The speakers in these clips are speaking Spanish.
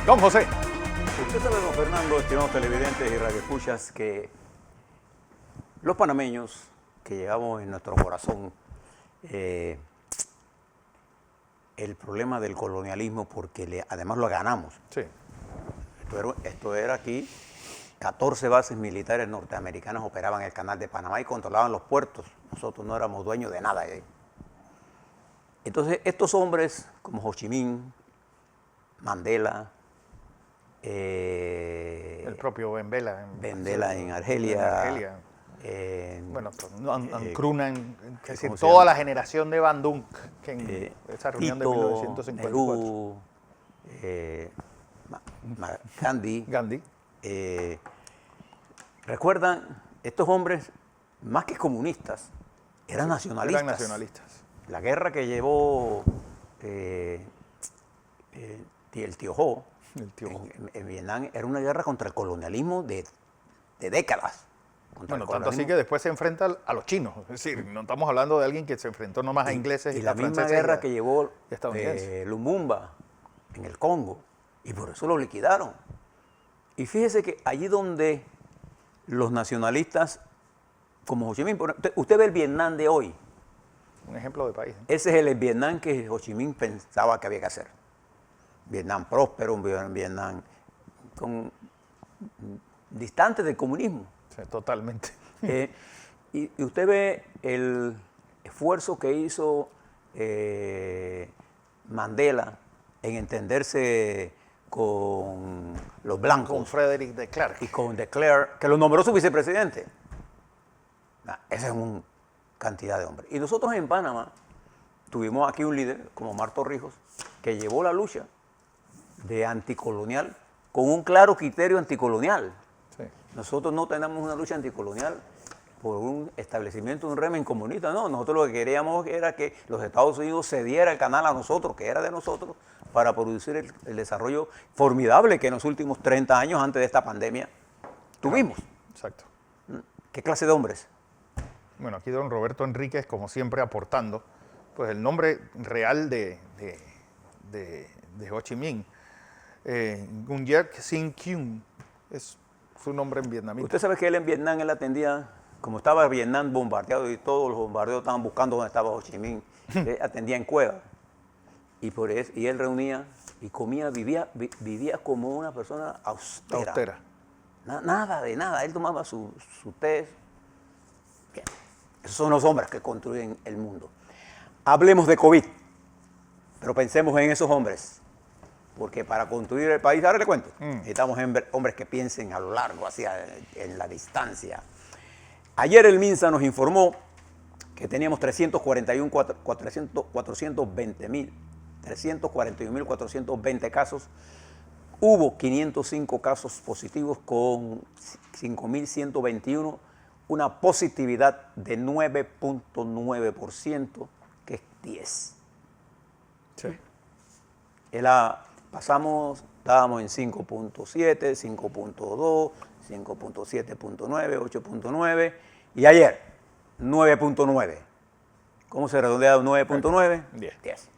Don José. Usted sabe, don Fernando, estimados televidentes y radioescuchas, que los panameños que llevamos en nuestro corazón el problema del colonialismo, porque además lo ganamos. Sí. Esto era aquí, 14 bases militares norteamericanas operaban el canal de Panamá y controlaban los puertos. Nosotros no éramos dueños de nada. Entonces, estos hombres como Ho Chi Minh, Mandela, el propio Ben Bella en Argelia. Bueno, Nkrumah, llama? toda la generación de Bandung, que en esa reunión Tito, de 1954. Nehru, Gandhi. ¿Recuerdan? Estos hombres, más que comunistas, eran nacionalistas. Eran nacionalistas. La guerra que llevó el tío Ho en Vietnam era una guerra contra el colonialismo de décadas. Bueno, tanto así que después se enfrenta a los chinos. Es decir, no estamos hablando de alguien que se enfrentó nomás a ingleses y la misma guerra que llevó Lumumba en el Congo, y por eso lo liquidaron. Y fíjese que allí donde los nacionalistas, como Ho Chi Minh, usted ve el Vietnam de hoy. Un ejemplo de país. Ese es el Vietnam que Ho Chi Minh pensaba que había que hacer. Vietnam próspero, un Vietnam distante del comunismo. Sí, totalmente. Y usted ve el esfuerzo que hizo Mandela en entenderse con los blancos. Con Frederick de Klerk. Y con de Klerk, que lo nombró su vicepresidente. Esa es una cantidad de hombres. Y nosotros en Panamá tuvimos aquí un líder como Omar Torrijos, que llevó la lucha de anticolonial con un claro criterio anticolonial. Sí. Nosotros no tenemos una lucha anticolonial por un establecimiento de un régimen comunista, no. Nosotros lo que queríamos era que los Estados Unidos cediera el canal a nosotros, que era de nosotros, para producir el desarrollo formidable que en los últimos 30 años antes de esta pandemia tuvimos. Exacto. ¿Qué clase de hombres? Bueno, aquí don Roberto Enríquez, como siempre, aportando, pues el nombre real de Ho Chi Minh, Nguyen Sinh Kim, es su nombre en vietnamita. Usted sabe que él en Vietnam, él atendía, como estaba Vietnam bombardeado y todos los bombardeos estaban buscando dónde estaba Ho Chi Minh, él atendía en cuevas. Y él reunía y comía, vivía como una persona austera. Nada de nada, él tomaba su té. Bien. Esos son los hombres que construyen el mundo. Hablemos de COVID, pero pensemos en esos hombres. Porque para construir el país, ahora le cuento, necesitamos hombres que piensen a lo largo, en la distancia. Ayer el MINSA nos informó que teníamos 341.420 casos. Hubo 505 casos positivos con 5.121, una positividad de 9.9%, que es 10. Sí. Estábamos en 5.7, 5.2, 5.7.9, 8.9 y ayer 9.9. ¿Cómo se redondea 9.9? 10.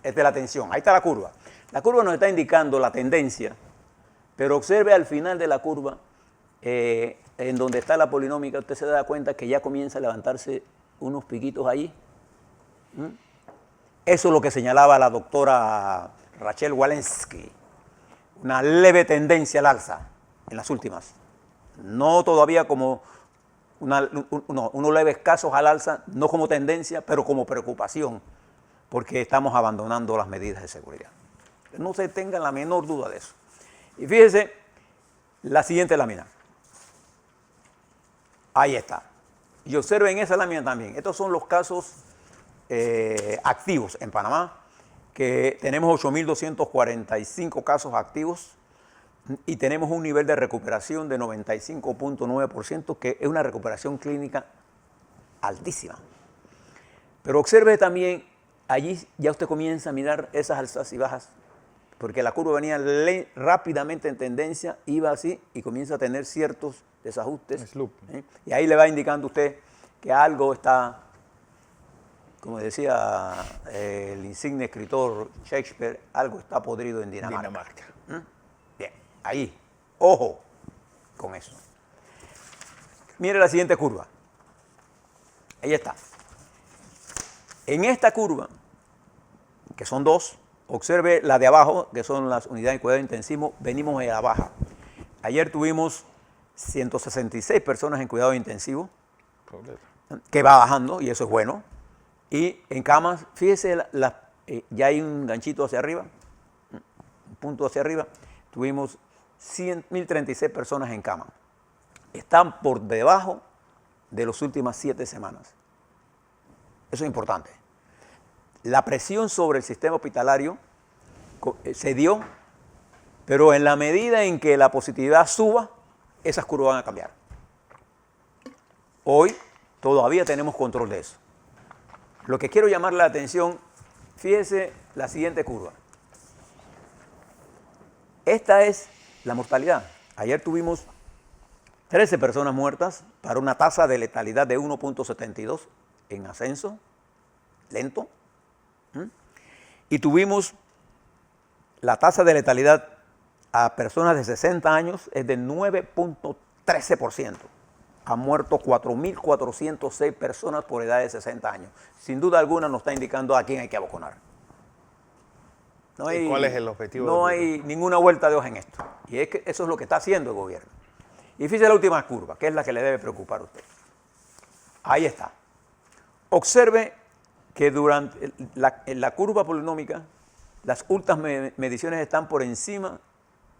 Esta es la tensión, ahí está la curva. La curva nos está indicando la tendencia, pero observe al final de la curva, en donde está la polinómica, usted se da cuenta que ya comienza a levantarse unos piquitos allí. Eso es lo que señalaba la doctora Rachel Walensky, una leve tendencia al alza en las últimas. No todavía como unos leves casos al alza, no como tendencia, pero como preocupación, porque estamos abandonando las medidas de seguridad. No se tenga la menor duda de eso. Y fíjese la siguiente lámina. Ahí está. Y observen esa lámina también. Estos son los casos activos en Panamá, que tenemos 8.245 casos activos y tenemos un nivel de recuperación de 95.9%, que es una recuperación clínica altísima. Pero observe también, allí ya usted comienza a mirar esas alzas y bajas, porque la curva venía rápidamente en tendencia, iba así y comienza a tener ciertos desajustes. Y ahí le va indicando usted que algo está, como decía el insigne escritor Shakespeare, algo está podrido en Dinamarca. Bien, ahí, ojo con eso. Mire la siguiente curva. Ahí está. En esta curva, que son dos, observe la de abajo, que son las unidades de cuidado intensivo, venimos a la baja. Ayer tuvimos 166 personas en cuidado intensivo, que va bajando, y eso es bueno. Y en camas, fíjese, ya hay un ganchito hacia arriba, un punto hacia arriba, tuvimos 1.036 personas en cama. Están por debajo de las últimas 7 semanas. Eso es importante. La presión sobre el sistema hospitalario se dio, pero en la medida en que la positividad suba, esas curvas van a cambiar. Hoy todavía tenemos control de eso. Lo que quiero llamarle la atención, fíjese la siguiente curva. Esta es la mortalidad. Ayer tuvimos 13 personas muertas para una tasa de letalidad de 1.72 en ascenso, lento. Y tuvimos la tasa de letalidad a personas de 60 años es de 9.13%. Han muerto 4.406 personas por edad de 60 años. Sin duda alguna nos está indicando a quién hay que vacunar. ¿Y cuál es el objetivo? No hay ninguna vuelta de hoja en esto. Y es que eso es lo que está haciendo el gobierno. Y fíjese la última curva, que es la que le debe preocupar a usted. Ahí está. Observe que durante la curva polinómica, las últimas mediciones están por encima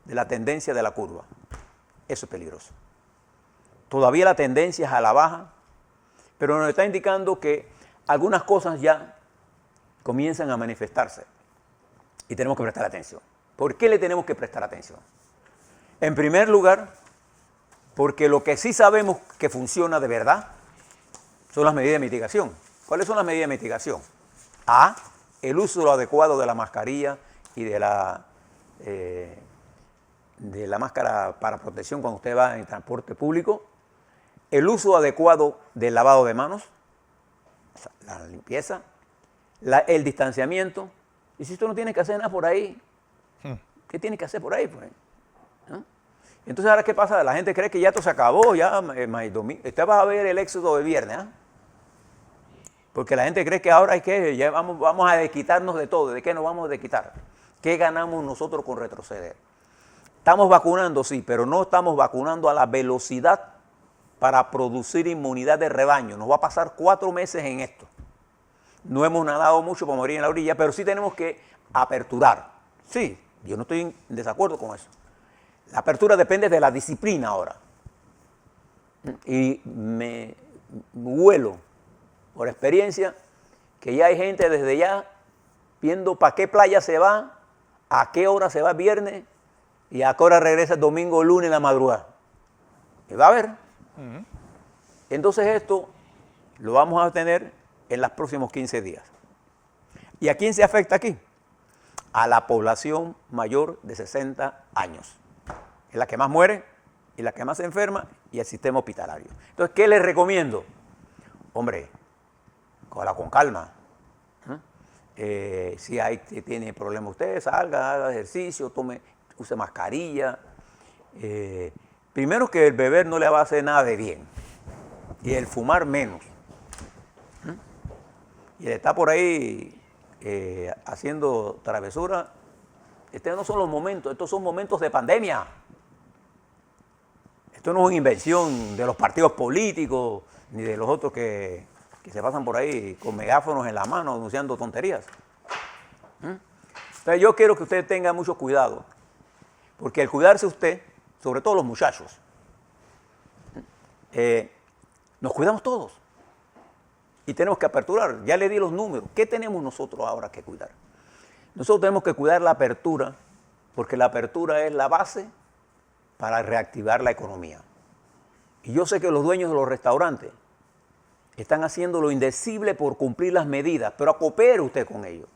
de la tendencia de la curva. Eso es peligroso. Todavía la tendencia es a la baja, pero nos está indicando que algunas cosas ya comienzan a manifestarse y tenemos que prestar atención. ¿Por qué le tenemos que prestar atención? En primer lugar, porque lo que sí sabemos que funciona de verdad son las medidas de mitigación. ¿Cuáles son las medidas de mitigación? A, el uso adecuado de la mascarilla y de la máscara para protección cuando usted va en transporte público. El uso adecuado del lavado de manos, la limpieza, el distanciamiento. Y si usted no tiene que hacer nada por ahí, ¿qué tiene que hacer por ahí? Pues? ¿No? Entonces, ¿ahora qué pasa? La gente cree que ya esto se acabó, ya usted va a ver el éxodo de viernes, ¿eh? Porque la gente cree que ahora hay que, ya vamos a desquitarnos de todo. ¿De qué nos vamos a desquitar? ¿Qué ganamos nosotros con retroceder? Estamos vacunando, sí, pero no estamos vacunando a la velocidad para producir inmunidad de rebaño. Nos va a pasar 4 meses en esto. No hemos nadado mucho para morir en la orilla, pero sí tenemos que aperturar. Sí, yo no estoy en desacuerdo con eso. La apertura depende de la disciplina ahora. Y me huelo por experiencia que ya hay gente desde ya viendo para qué playa se va, a qué hora se va el viernes y a qué hora regresa el domingo o lunes en la madrugada. Y va a haber. Entonces esto lo vamos a tener en los próximos 15 días. ¿Y a quién se afecta aquí? A la población mayor de 60 años. Es la que más muere y la que más se enferma y el sistema hospitalario. Entonces, ¿qué les recomiendo? Hombre, cógala con calma. Si tiene problema usted, salga, haga ejercicio, use mascarilla. Primero que el beber no le va a hacer nada de bien. Y el fumar menos. Y el estar por ahí haciendo travesuras. Estos no son los momentos, estos son momentos de pandemia. Esto no es una invención de los partidos políticos ni de los otros que se pasan por ahí con megáfonos en la mano anunciando tonterías. Entonces yo quiero que usted tenga mucho cuidado, porque al cuidarse usted, sobre todo los muchachos, nos cuidamos todos y tenemos que aperturar. Ya le di los números. ¿Qué tenemos nosotros ahora que cuidar? Nosotros tenemos que cuidar la apertura, porque la apertura es la base para reactivar la economía. Y yo sé que los dueños de los restaurantes están haciendo lo indecible por cumplir las medidas, pero coopere usted con ellos.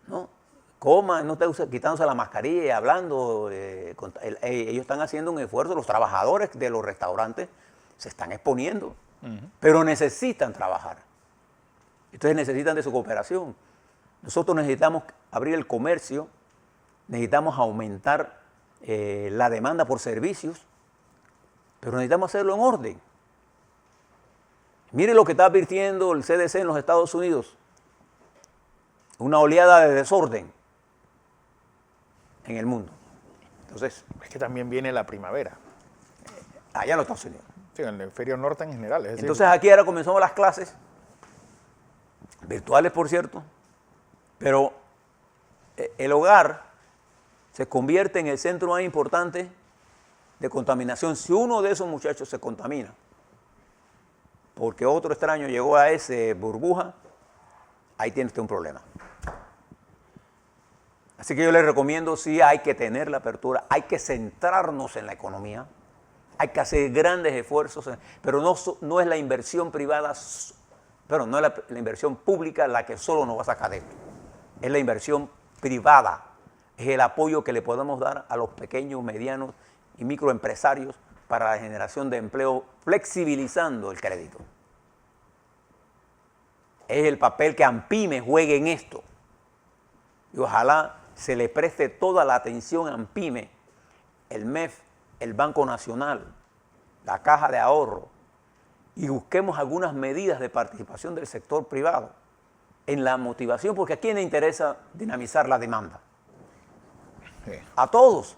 ¿No? Coma, no esté quitándose la mascarilla y hablando. Ellos están haciendo un esfuerzo, los trabajadores de los restaurantes se están exponiendo, pero necesitan trabajar. Entonces necesitan de su cooperación. Nosotros necesitamos abrir el comercio necesitamos aumentar la demanda por servicios, pero necesitamos hacerlo en orden. Mire lo que está advirtiendo el CDC en los Estados Unidos, una oleada de desorden en el mundo. Entonces, Es que también viene la primavera. allá en los Estados Unidos. Sí, en el hemisferio norte en general. Es decir, Entonces aquí ahora comenzamos las clases, virtuales por cierto, pero el hogar se convierte en el centro más importante de contaminación. Si uno de esos muchachos se contamina, porque otro extraño llegó a esa burbuja, ahí tiene usted un problema. Así que yo les recomiendo, sí, hay que tener la apertura, hay que centrarnos en la economía, hay que hacer grandes esfuerzos, pero no es la inversión privada, pero no es la inversión pública la que solo nos va a sacar de esto. Es la inversión privada, es el apoyo que le podemos dar a los pequeños, medianos y microempresarios para la generación de empleo, flexibilizando el crédito. Es el papel que ANPYME juegue en esto. Y ojalá se le preste toda la atención a ANPYME, el MEF, el Banco Nacional, la Caja de Ahorro, y busquemos algunas medidas de participación del sector privado en la motivación, porque ¿a quién le interesa dinamizar la demanda? sí. A todos,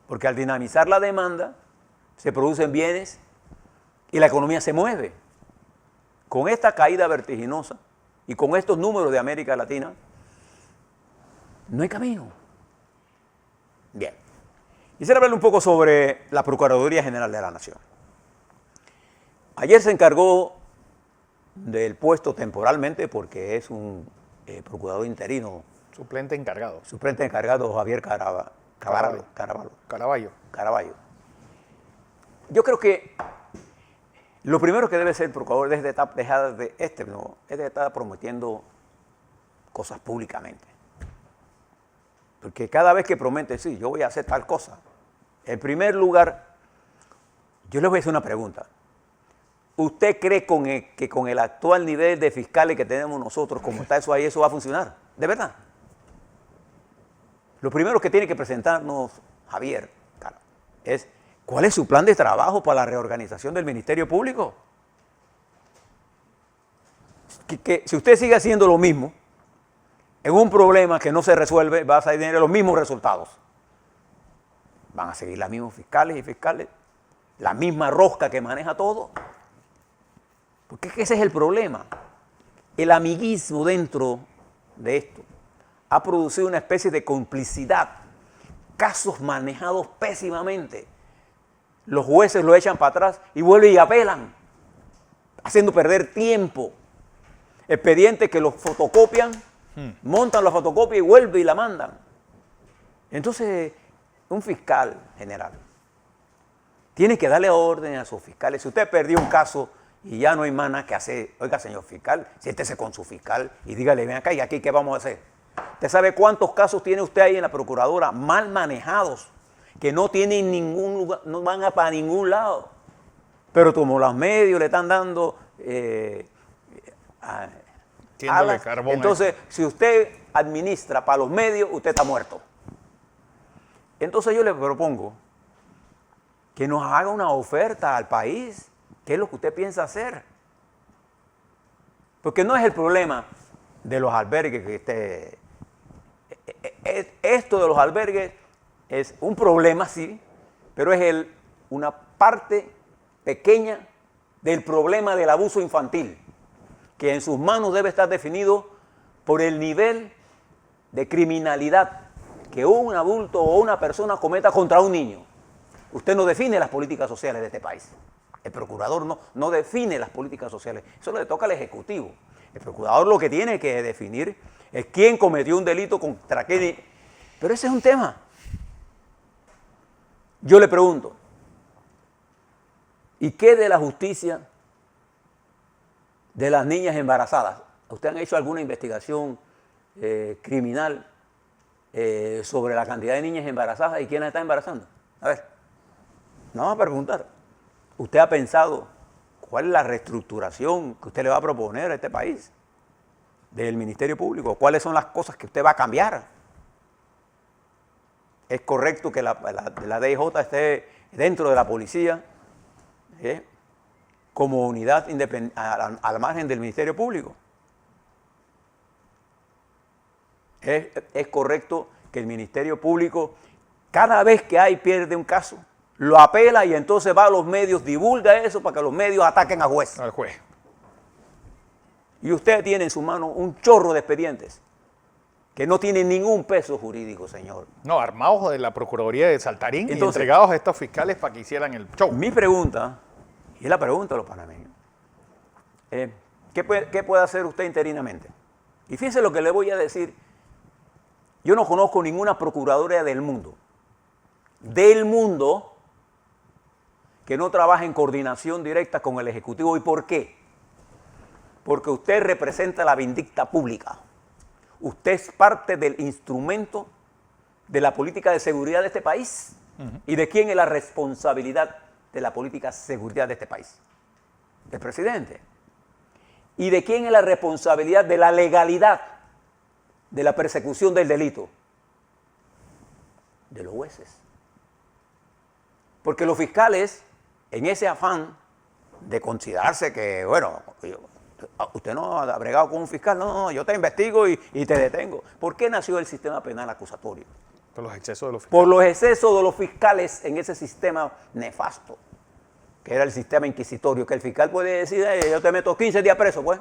porque al dinamizar la demanda se producen bienes y la economía se mueve. Con esta caída vertiginosa y con estos números de América Latina, no hay camino. Bien. Quisiera hablarle un poco sobre la Procuraduría General de la Nación. Ayer se encargó del puesto temporalmente, porque es un procurador interino, Suplente encargado. suplente encargado Javier Caraballo. Yo creo que lo primero que debe ser el procurador es dejar de estar prometiendo cosas públicamente. Porque cada vez que promete, sí, yo voy a hacer tal cosa. En primer lugar, yo les voy a hacer una pregunta. ¿Usted cree que con el actual nivel de fiscales que tenemos nosotros, como está eso ahí, eso va a funcionar? ¿De verdad? Lo primero que tiene que presentarnos Javier es ¿cuál es su plan de trabajo para la reorganización del Ministerio Público? Que si usted sigue haciendo lo mismo, en un problema que no se resuelve, va a tener los mismos resultados. Van a seguir los mismos fiscales y fiscales, la misma rosca que maneja todo. Porque ese es el problema. El amiguismo dentro de esto ha producido una especie de complicidad, casos manejados pésimamente. Los jueces lo echan para atrás y vuelven y apelan, haciendo perder tiempo. Expedientes que los fotocopian, montan la fotocopia y vuelven y la mandan. Entonces, un fiscal general tiene que darle orden a sus fiscales. Si usted perdió un caso y ya no hay más nada que hacer, oiga, señor fiscal, siéntese con su fiscal y dígale, ven acá, ¿y aquí qué vamos a hacer? ¿Usted sabe cuántos casos tiene usted ahí en la Procuradora mal manejados, que no tienen ningún lugar, no van para ningún lado? Pero como los medios le están dando alas, carbón entonces si usted administra para los medios, usted está muerto. Entonces yo le propongo que nos haga una oferta al país. ¿Qué es lo que usted piensa hacer? Porque no es el problema de los albergues que esto de los albergues es un problema, sí, pero es una parte pequeña del problema del abuso infantil, que en sus manos debe estar definido por el nivel de criminalidad que un adulto o una persona cometa contra un niño. Usted no define las políticas sociales de este país. El procurador no define las políticas sociales. Eso le toca al Ejecutivo. El procurador lo que tiene que definir es quién cometió un delito contra quién. Pero ese es un tema. Yo le pregunto, ¿y qué de la justicia de las niñas embarazadas? ¿Usted han hecho alguna investigación criminal sobre la cantidad de niñas embarazadas y quién las está embarazando? A ver, no vamos a preguntar. ¿Usted ha pensado cuál es la reestructuración que usted le va a proponer a este país del Ministerio Público? ¿Cuáles son las cosas que usted va a cambiar? es correcto que la DIJ esté dentro de la policía, como unidad al margen del Ministerio Público. Es correcto que el Ministerio Público, cada vez que pierde un caso, lo apela y entonces va a los medios, divulga eso para que los medios ataquen al juez. Al juez. Y usted tiene en su mano un chorro de expedientes que no tienen ningún peso jurídico, señor. No, armados de la Procuraduría de Saltarín y Entonces, entregados a estos fiscales para que hicieran el show. Mi pregunta, y es la pregunta de los panameños, ¿qué puede hacer usted interinamente? Y fíjese lo que le voy a decir. Yo no conozco ninguna procuraduría del mundo, que no trabaje en coordinación directa con el Ejecutivo. ¿Y por qué? Porque usted representa la vindicta pública. Usted es parte del instrumento de la política de seguridad de este país. ¿Y de quién es la responsabilidad de la política de seguridad de este país? Del presidente. ¿Y de quién es la responsabilidad de la legalidad de la persecución del delito? De los jueces. Porque los fiscales, en ese afán de considerarse que, bueno, usted no ha bregado con un fiscal, no, yo te investigo y te detengo. ¿Por qué nació el sistema penal acusatorio? Por los excesos de los fiscales. Por los excesos de los fiscales en ese sistema nefasto, que era el sistema inquisitorio, que el fiscal puede decir, yo te meto 15 días preso, pues.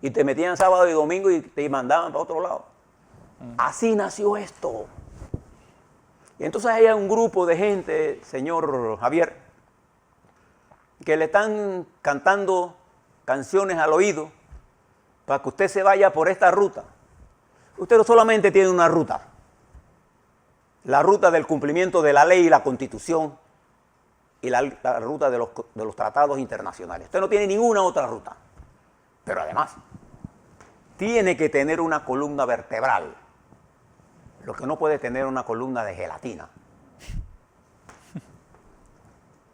Y te metían sábado y domingo y te mandaban para otro lado. Así nació esto. Y entonces hay un grupo de gente, señor Javier, que le están cantando canciones al oído para que usted se vaya por esta ruta. Usted no solamente tiene una ruta, la ruta del cumplimiento de la ley y la Constitución y la ruta de los tratados internacionales. Usted no tiene ninguna otra ruta. Pero además, tiene que tener una columna vertebral, lo que no puede tener una columna de gelatina.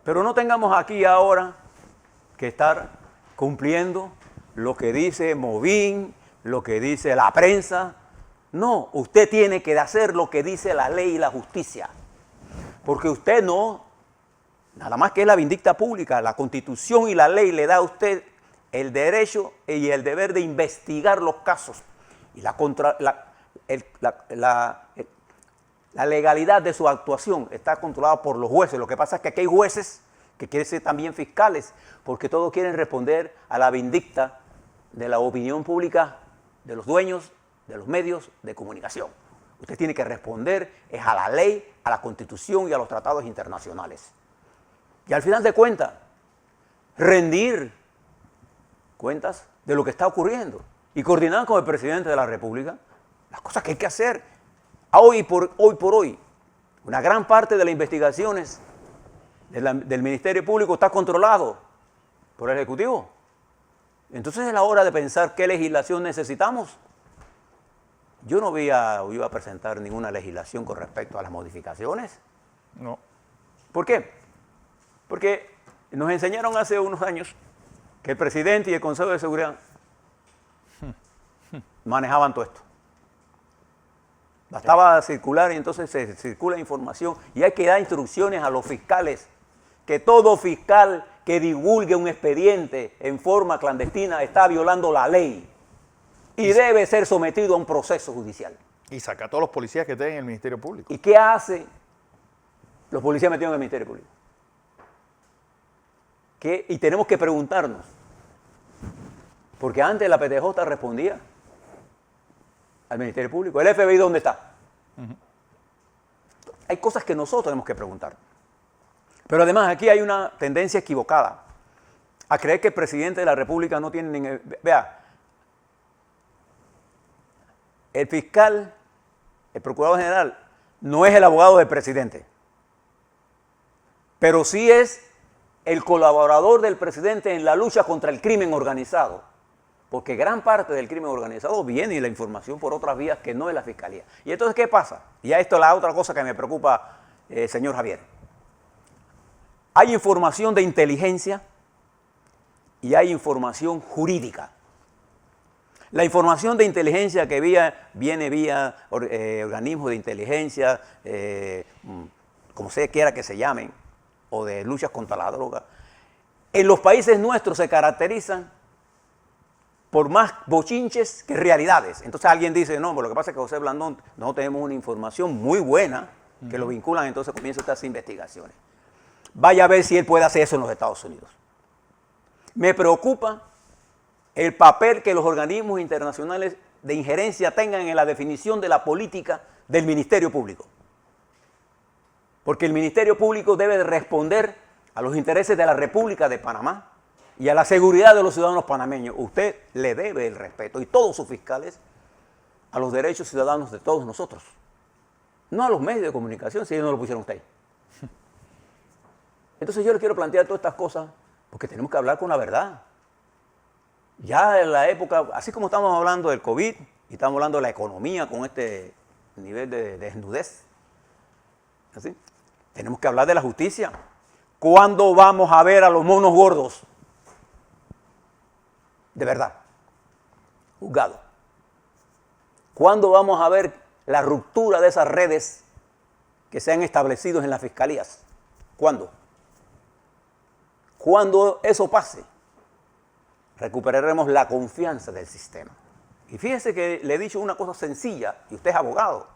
Pero no tengamos aquí ahora que estar cumpliendo lo que dice Movín, lo que dice la prensa. No, usted tiene que hacer lo que dice la ley y la justicia. Porque usted no, nada más que es la vindicta pública, la Constitución y la ley le da a usted el derecho y el deber de investigar los casos. Y la legalidad de su actuación está controlada por los jueces. Lo que pasa es que aquí hay jueces que quieren ser también fiscales, porque todos quieren responder a la vindicta de la opinión pública de los dueños de los medios de comunicación. Usted tiene que responder es a la ley, a la Constitución y a los tratados internacionales. Y al final de cuentas, rendir cuentas de lo que está ocurriendo y coordinar con el presidente de la República las cosas que hay que hacer. Hoy por hoy, una gran parte de las investigaciones del Ministerio Público está controlado por el Ejecutivo. Entonces es la hora de pensar qué legislación necesitamos. Yo no iba a presentar ninguna legislación con respecto a las modificaciones. No. ¿Por qué? Porque nos enseñaron hace unos años que el presidente y el Consejo de Seguridad manejaban todo esto. Bastaba circular y entonces se circula información y hay que dar instrucciones a los fiscales que todo fiscal que divulgue un expediente en forma clandestina está violando la ley y debe ser sometido a un proceso judicial. Y saca a todos los policías que estén en el Ministerio Público. ¿Y qué hace los policías metidos en el Ministerio Público? Y tenemos que preguntarnos, porque antes la PTJ respondía al Ministerio Público. ¿El FBI dónde está? Hay cosas que nosotros tenemos que preguntar. Pero además aquí hay una tendencia equivocada a creer que el presidente de la República no tiene... Vea, el fiscal, el procurador general, no es el abogado del presidente, pero sí es el colaborador del presidente en la lucha contra el crimen organizado. Porque gran parte del crimen organizado viene y la información por otras vías que no es la fiscalía. Y entonces, ¿qué pasa? Y a esto es la otra cosa que me preocupa, señor Javier. Hay información de inteligencia y hay información jurídica. La información de inteligencia que viene vía organismos de inteligencia, como se quiera que se llamen, o de luchas contra la droga, en los países nuestros se caracterizan por más bochinches que realidades. Entonces alguien dice, no, pero lo que pasa es que José Blandón no tenemos una información muy buena que lo vinculan, entonces comienza estas investigaciones. Vaya a ver si él puede hacer eso en los Estados Unidos. Me preocupa el papel que los organismos internacionales de injerencia tengan en la definición de la política del Ministerio Público. Porque el Ministerio Público debe de responder a los intereses de la República de Panamá y a la seguridad de los ciudadanos panameños. Usted le debe el respeto, y todos sus fiscales, a los derechos ciudadanos de todos nosotros. No a los medios de comunicación, si ellos no lo pusieron usted. Entonces yo le quiero plantear todas estas cosas porque tenemos que hablar con la verdad. Ya en la época, así como estamos hablando del COVID y estamos hablando de la economía con este nivel de desnudez, ¿así? Tenemos que hablar de la justicia. ¿Cuándo vamos a ver a los monos gordos? De verdad, juzgados. ¿Cuándo vamos a ver la ruptura de esas redes que se han establecido en las fiscalías? ¿Cuándo? Cuando eso pase, recuperaremos la confianza del sistema. Y fíjese que le he dicho una cosa sencilla, y usted es abogado.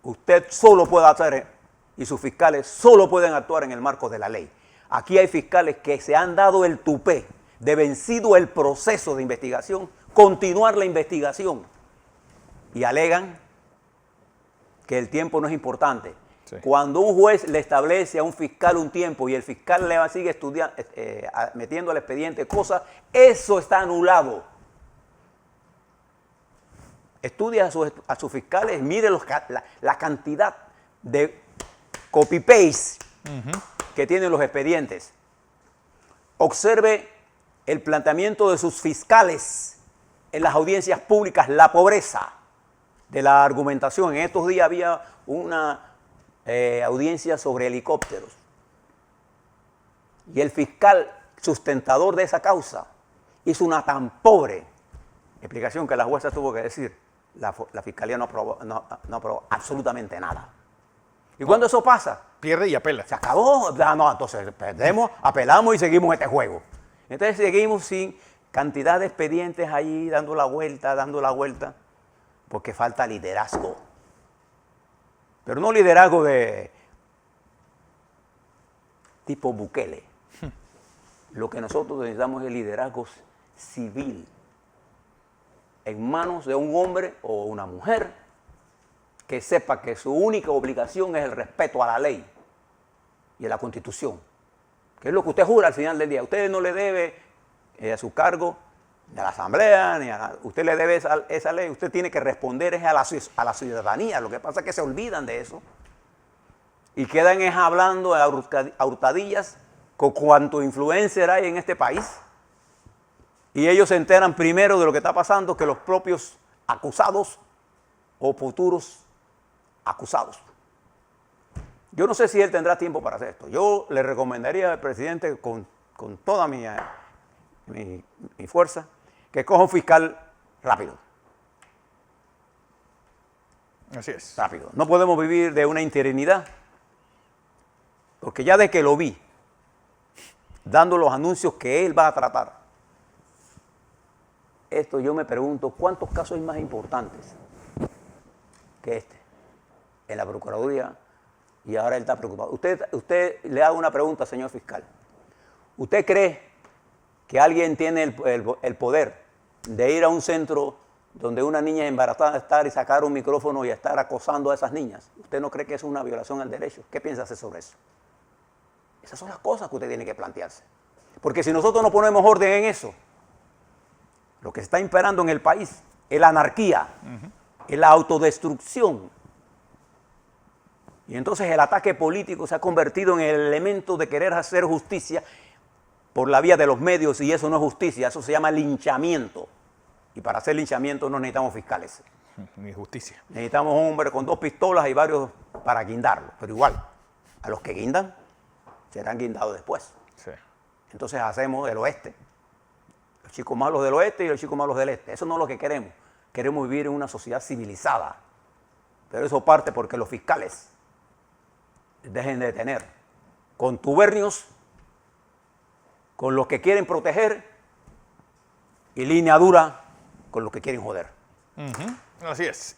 Usted solo puede hacer, y sus fiscales solo pueden actuar en el marco de la ley. Aquí hay fiscales que se han dado el tupé de, vencido el proceso de investigación, continuar la investigación. Y alegan que el tiempo no es importante. Sí. Cuando un juez le establece a un fiscal un tiempo y el fiscal le sigue estudiando, metiendo al expediente cosas, eso está anulado. Estudia a sus fiscales, mire la cantidad de copy-paste que tienen los expedientes. Observe el planteamiento de sus fiscales en las audiencias públicas, la pobreza de la argumentación. En estos días había una audiencia sobre helicópteros. Y el fiscal sustentador de esa causa hizo una tan pobre explicación que la jueza tuvo que decir, la fiscalía no aprobó absolutamente nada. Y cuando eso pasa, pierde y apela. Se acabó. No, entonces perdemos, apelamos y seguimos este juego. Entonces seguimos sin cantidad de expedientes ahí dando la vuelta, porque falta liderazgo. Pero no liderazgo de tipo Bukele. Lo que nosotros necesitamos es liderazgo civil, en manos de un hombre o una mujer que sepa que su única obligación es el respeto a la ley y a la Constitución, que es lo que usted jura al final del día. Usted no le debe a su cargo, ni a la Asamblea, usted le debe esa ley. Usted tiene que responder a la ciudadanía. Lo que pasa es que se olvidan de eso y quedan hablando a hurtadillas con cuánto influencer hay en este país. Y ellos se enteran primero de lo que está pasando que los propios acusados o futuros acusados. Yo no sé si él tendrá tiempo para hacer esto. Yo le recomendaría al presidente con toda mi fuerza que coja un fiscal rápido. Así es. Rápido. No podemos vivir de una interinidad, porque ya de que lo vi, dando los anuncios que él va a tratar, esto yo me pregunto, ¿cuántos casos hay más importantes que este en la Procuraduría? Y ahora él está preocupado. Usted le hago una pregunta, señor fiscal. ¿Usted cree que alguien tiene el poder de ir a un centro donde una niña embarazada está y sacar un micrófono y estar acosando a esas niñas? ¿Usted no cree que es una violación al derecho? ¿Qué piensa hacer sobre eso? Esas son las cosas que usted tiene que plantearse. Porque si nosotros no ponemos orden en eso, lo que está imperando en el país es la anarquía, es la autodestrucción. Y entonces el ataque político se ha convertido en el elemento de querer hacer justicia por la vía de los medios, y eso no es justicia, eso se llama linchamiento. Y para hacer linchamiento no necesitamos fiscales. Ni justicia. Necesitamos un hombre con 2 pistolas y varios para guindarlo. Pero igual, a los que guindan, serán guindados después. Sí. Entonces hacemos el oeste, Los chicos malos del oeste y los chicos malos del este. Eso no es lo que queremos. Queremos vivir en una sociedad civilizada. Pero eso parte porque los fiscales dejen de tener contubernios con los que quieren proteger y línea dura con los que quieren joder. Así es.